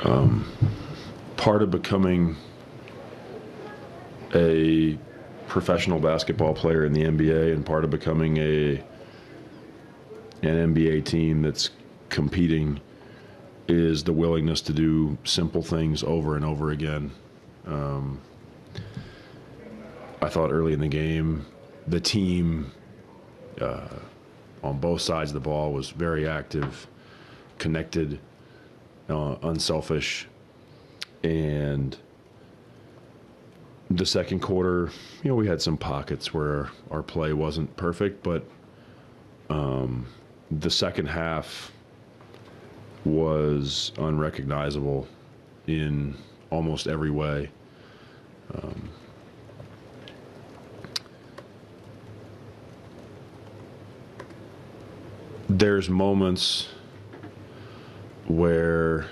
Part of becoming a professional basketball player in the NBA and part of becoming an NBA team that's competing is the willingness to do simple things over and over again. I thought early in the game, the team on both sides of the ball was very active, connected, unselfish, and the second quarter, we had some pockets where our play wasn't perfect, but the second half was unrecognizable in almost every way. There's moments where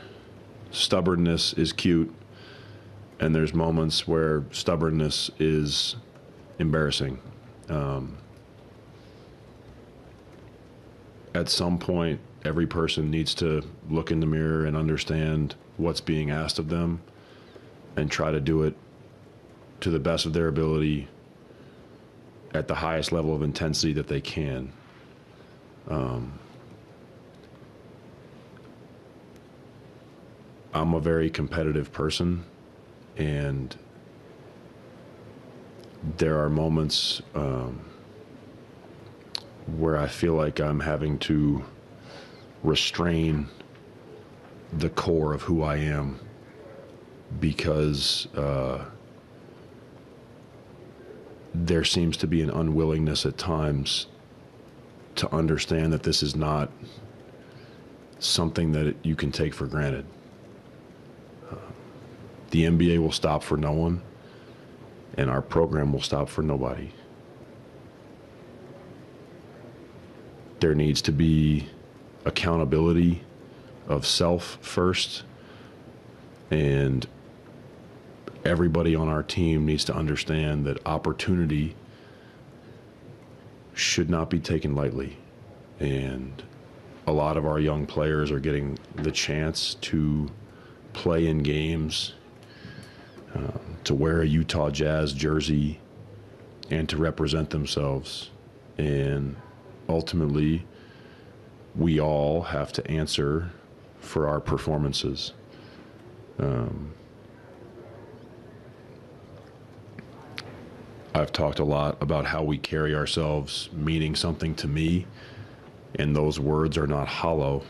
stubbornness is cute, and there's moments where stubbornness is embarrassing. At some point, every person needs to look in the mirror and understand what's being asked of them and try to do it to the best of their ability at the highest level of intensity that they can. I'm a very competitive person, and there are moments where I feel like I'm having to restrain the core of who I am because there seems to be an unwillingness at times to understand that this is not something that you can take for granted. The NBA will stop for no one, and our program will stop for nobody. There needs to be accountability of self first, and everybody on our team needs to understand that opportunity should not be taken lightly. And a lot of our young players are getting the chance to play in games, to wear a Utah Jazz jersey, and to represent themselves. And ultimately, we all have to answer for our performances. I've talked a lot about how we carry ourselves meaning something to me, and those words are not hollow.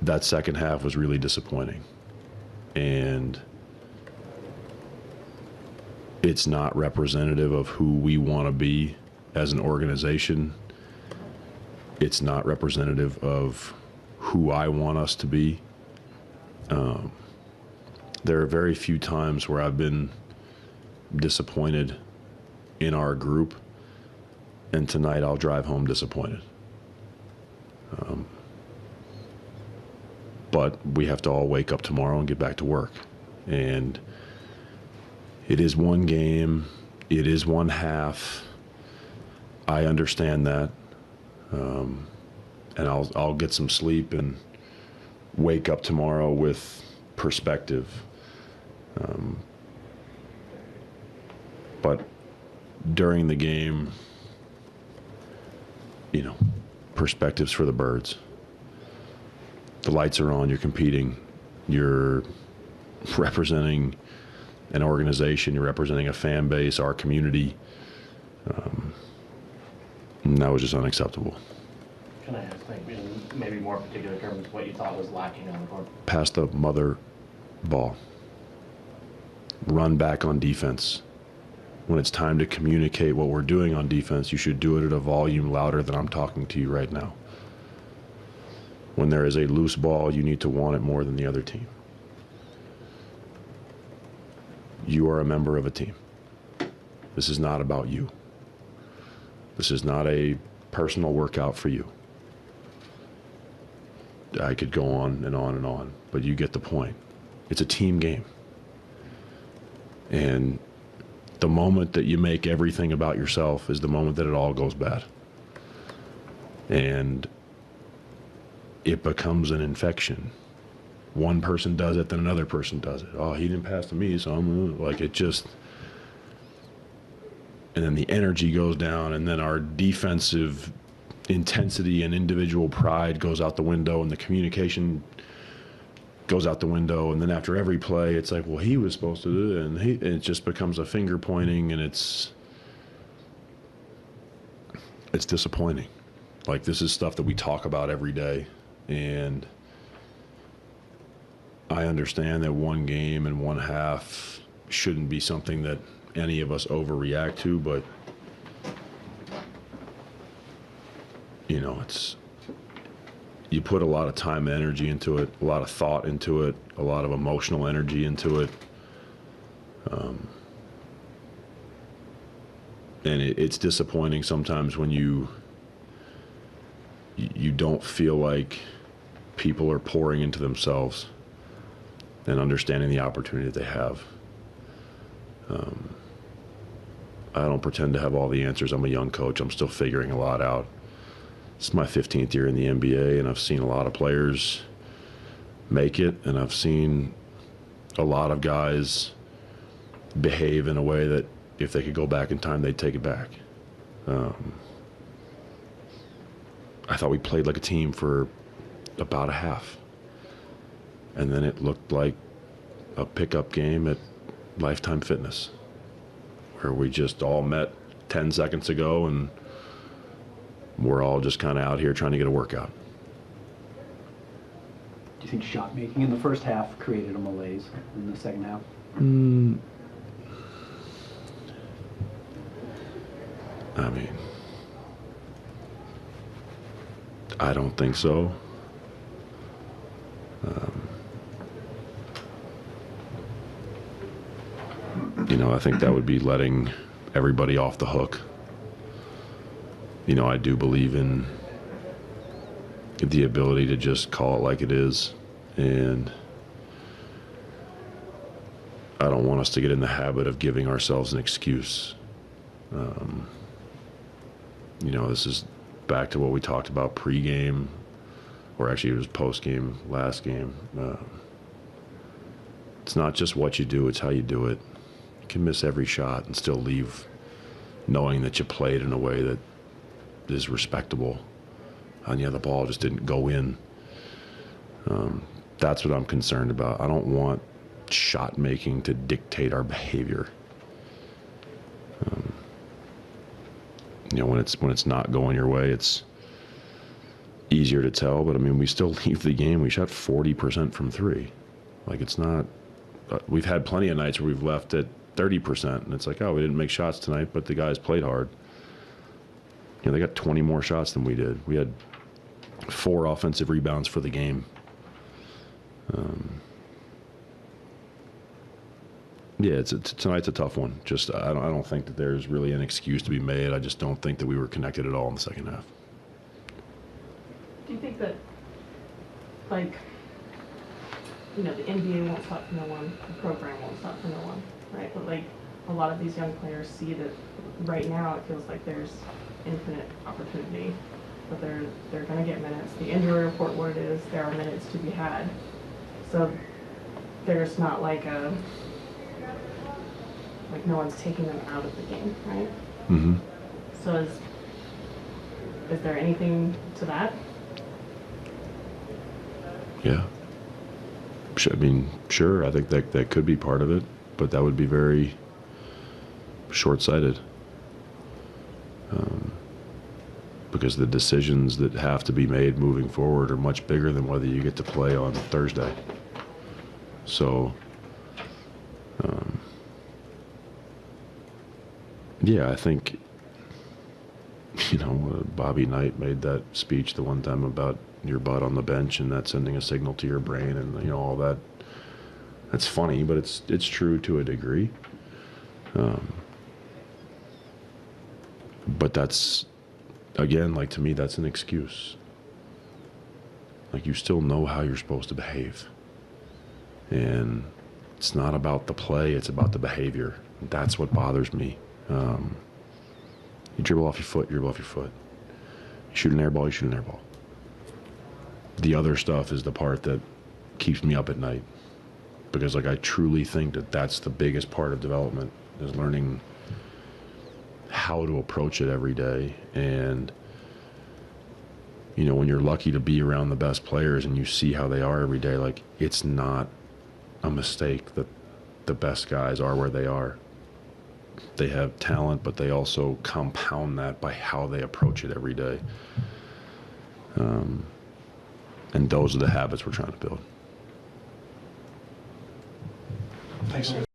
That second half was really disappointing. And it's not representative of who we want to be as an organization. It's not representative of who I want us to be. There are very few times where I've been disappointed in our group, and tonight I'll drive home disappointed. But we have to all wake up tomorrow and get back to work. And it is one game. It is one half. I understand that. And I'll get some sleep and wake up tomorrow with perspective. But during the game, perspectives for the birds. The lights are on, you're competing, you're representing an organization, you're representing a fan base, our community. And that was just unacceptable. Can I ask, in maybe more particular terms, what you thought was lacking on the court? Pass the mother ball. Run back on defense. When it's time to communicate what we're doing on defense, you should do it at a volume louder than I'm talking to you right now. When there is a loose ball, you need to want it more than the other team. You are a member of a team. This is not about you. This is not a personal workout for you. I could go on and on and on, but you get the point. It's a team game. And the moment that you make everything about yourself is the moment that it all goes bad. And it becomes an infection. One person does it, then another person does it. Oh, he didn't pass to me, so I'm like, it just, and then the energy goes down, and then our defensive intensity and individual pride goes out the window, and the communication goes out the window. And then after every play, it's like, well, he was supposed to do it, and it just becomes a finger pointing, and it's disappointing. Like, this is stuff that we talk about every day, and I understand that one game and one half shouldn't be something that any of us overreact to, but you know, you put a lot of time and energy into it, a lot of thought into it, a lot of emotional energy into it, and it's disappointing sometimes when you don't feel like people are pouring into themselves and understanding the opportunity that they have. I don't pretend to have all the answers. I'm a young coach. I'm still figuring a lot out. This is my 15th year in the NBA, and I've seen a lot of players make it, and I've seen a lot of guys behave in a way that if they could go back in time, they'd take it back. I thought we played like a team for about a half, and then it looked like a pickup game at Lifetime Fitness, where we just all met 10 seconds ago, and we're all just kind of out here trying to get a workout. Do you think shot making in the first half created a malaise in the second half? I mean, I don't think so. You know, I think that would be letting everybody off the hook. You know, I do believe in the ability to just call it like it is, and I don't want us to get in the habit of giving ourselves an excuse. You know, this is back to what we talked about pre-game, or actually it was post-game, last game. It's not just what you do, it's how you do it. You can miss every shot and still leave knowing that you played in a way that is respectable. And yeah, the ball just didn't go in. That's what I'm concerned about. I don't want shot making to dictate our behavior. You know, when it's not going your way, it's easier to tell. But I mean, we still leave the game. We shot 40% from three. Like, it's not. We've had plenty of nights where we've left at 30%, and it's like, oh, we didn't make shots tonight, but the guys played hard. You know, they got 20 more shots than we did. We had 4 offensive rebounds for the game. Yeah, tonight's a tough one. Just I don't think that there's really an excuse to be made. I just don't think that we were connected at all in the second half. Do you think that, like, you know, the NBA won't stop for no one, the program won't stop for no one, right? But like, a lot of these young players see that right now it feels like there's infinite opportunity, but they're going to get minutes. The injury report, what it is, there are minutes to be had. So there's not like no one's taking them out of the game, right? Mm-hmm. So is there anything to that? Yeah. I mean, sure, I think that could be part of it, but that would be very short-sighted. Because the decisions that have to be made moving forward are much bigger than whether you get to play on Thursday. So, yeah, I think, you know, Bobby Knight made that speech the one time about your butt on the bench and that sending a signal to your brain and, you know, all that. That's funny, but it's true to a degree. But that's, again, like, to me, that's an excuse. Like, you still know how you're supposed to behave. And it's not about the play, it's about the behavior. That's what bothers me. You dribble off your foot, you dribble off your foot. You shoot an air ball, you shoot an air ball. The other stuff is the part that keeps me up at night, because like I truly think that that's the biggest part of development, is learning how to approach it every day. And you know, when you're lucky to be around the best players and you see how they are every day, like, it's not a mistake that the best guys are where they are. They have talent, but they also compound that by how they approach it every day. And those are the habits we're trying to build. Thanks, sir.